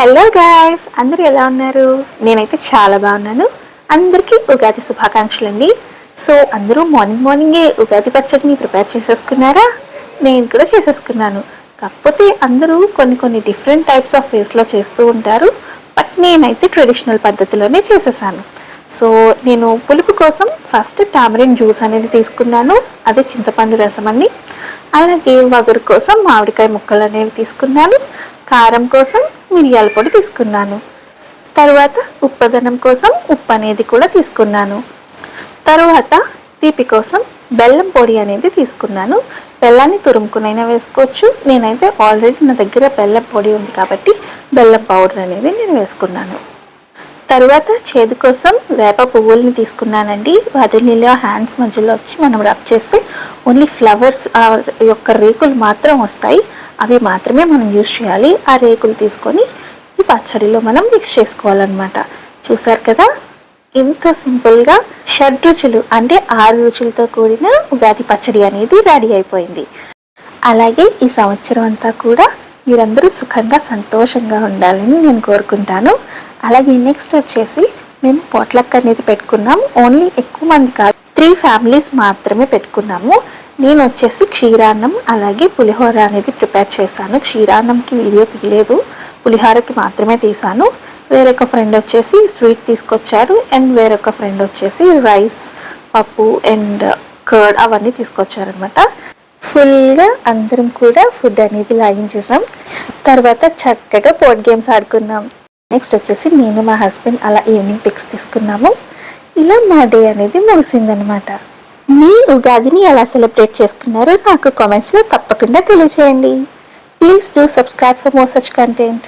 Hello guys, అందరూ ఎలా ఉన్నారు? నేనైతే చాలా బాగున్నాను. అందరికీ ఉగాది శుభాకాంక్షలు అండి. సో అందరూ మార్నింగే ఉగాది పచ్చడిని ప్రిపేర్ చేసేసుకున్నారా? నేను కూడా చేసేసుకున్నాను. కాకపోతే అందరూ కొన్ని డిఫరెంట్ టైప్స్ ఆఫ్ వేస్లో చేస్తూ ఉంటారు. బట్ నేనైతే ట్రెడిషనల్ పద్ధతిలోనే చేసేసాను. సో నేను పులుపు కోసం ఫస్ట్ టామరిన్ జ్యూస్ అనేది తీసుకున్నాను. అదే చింతపండు రసం అండి. అలాగే వగరు కోసం మామిడికాయ ముక్కలు అనేవి తీసుకున్నాను. కారం కోసం మిరియాల పొడి తీసుకున్నాను. తర్వాత ఉప్పదనం కోసం ఉప్పు అనేది కూడా తీసుకున్నాను. తర్వాత తీపి కోసం బెల్లం పొడి అనేది తీసుకున్నాను. బెల్లాన్ని తురుముకునైనా వేసుకోవచ్చు. నేనైతే ఆల్రెడీ నా దగ్గర బెల్లం పొడి ఉంది కాబట్టి బెల్లం పౌడర్ అనేది నేను వేసుకున్నాను. తర్వాత చేదు కోసం వేప పువ్వుల్ని తీసుకున్నానండి. వాటిని ఇలా హ్యాండ్స్ మధ్యలో వచ్చి మనం రబ్ చేస్తే ఓన్లీ ఫ్లవర్స్ యొక్క రేకులు మాత్రం వస్తాయి. అవి మాత్రమే మనం యూజ్ చేయాలి. ఆ రేకులు తీసుకొని ఈ పచ్చడిలో మనం మిక్స్ చేసుకోవాలన్నమాట. చూసారు కదా, ఇంత సింపుల్గా 6 రుచులు అంటే 6 రుచులతో కూడిన ఉగాది పచ్చడి అనేది రెడీ అయిపోయింది. అలాగే ఈ సంవత్సరం అంతా కూడా మీరందరూ సుఖంగా సంతోషంగా ఉండాలని నేను కోరుకుంటాను. అలాగే నెక్స్ట్ వచ్చేసి మేము పాట్లక్ అనేది పెట్టుకున్నాం. ఓన్లీ ఎక్కువ మంది కాదు, 3 ఫ్యామిలీస్ మాత్రమే పెట్టుకున్నాము. నేను వచ్చేసి క్షీరాన్నం అలాగే పులిహోర అనేది ప్రిపేర్ చేశాను. క్షీరాన్నంకి వీడియో తీయలేదు, పులిహోరకి మాత్రమే తీసాను. వేరొక ఫ్రెండ్ వచ్చేసి స్వీట్ తీసుకొచ్చారు అండ్ వేరొక ఫ్రెండ్ వచ్చేసి రైస్, పప్పు అండ్ కర్డ్ అవన్నీ తీసుకొచ్చారనమాట. ఫుల్గా అందరం కూడా ఫుడ్ అనేది లాగించేసాం. తర్వాత చక్కగా బోర్డ్ గేమ్స్ ఆడుకున్నాం. నెక్స్ట్ వచ్చేసి నేను మా హస్బెండ్ అలా ఈవినింగ్ పిక్స్ తీసుకున్నాము. ఇలా మా డే అనేది ముగిసిందనమాట. మీ ఉగాదిని ఎలా సెలబ్రేట్ చేసుకున్నారో నాకు కామెంట్స్లో తప్పకుండా తెలియజేయండి. Please do subscribe for more such content.